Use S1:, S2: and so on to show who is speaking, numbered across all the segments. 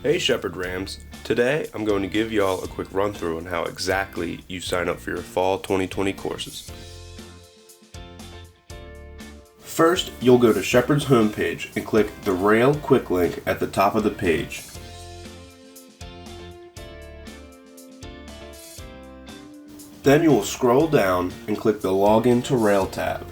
S1: Hey Shepherd Rams, today I'm going to give y'all a quick run through on how exactly you sign up for your Fall 2020 courses. First, you'll go to Shepherd's homepage and click the Rail quick link at the top of the page. Then you will scroll down and click the Login to Rail tab.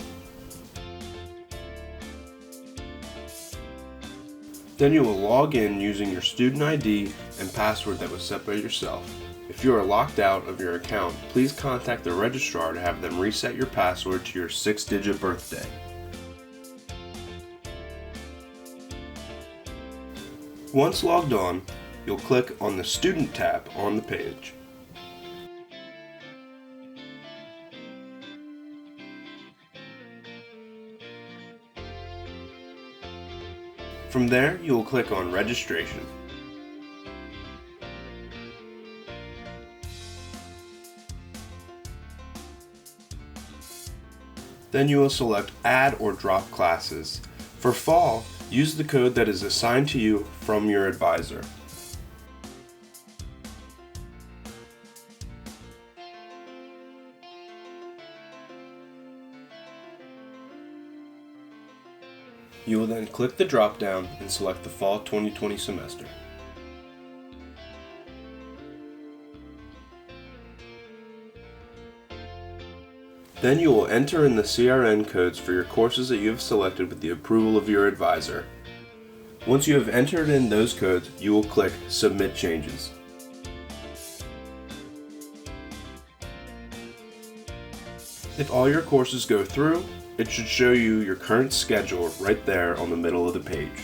S1: Then you will log in using your student ID and password that was set by yourself. If you are locked out of your account, please contact the registrar to have them reset your password to your 6-digit birthday. Once logged on, you'll click on the Student tab on the page. From there, you will click on Registration. Then you will select Add or Drop Classes. For Fall, use the code that is assigned to you from your advisor. You will then click the drop-down and select the Fall 2020 semester. Then you will enter in the CRN codes for your courses that you have selected with the approval of your advisor. Once you have entered in those codes, you will click Submit Changes. If all your courses go through, it should show you your current schedule right there on the middle of the page.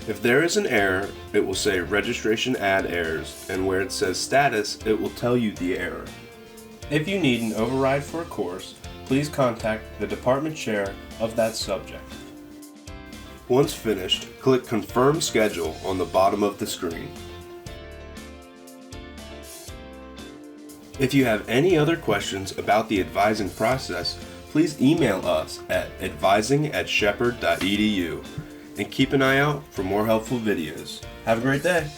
S1: If there is an error, it will say Registration Add Errors, and where it says Status, it will tell you the error. If you need an override for a course, please contact the department chair of that subject. Once finished, click Confirm Schedule on the bottom of the screen. If you have any other questions about the advising process, please email us at advising@shepherd.edu and keep an eye out for more helpful videos. Have a great day!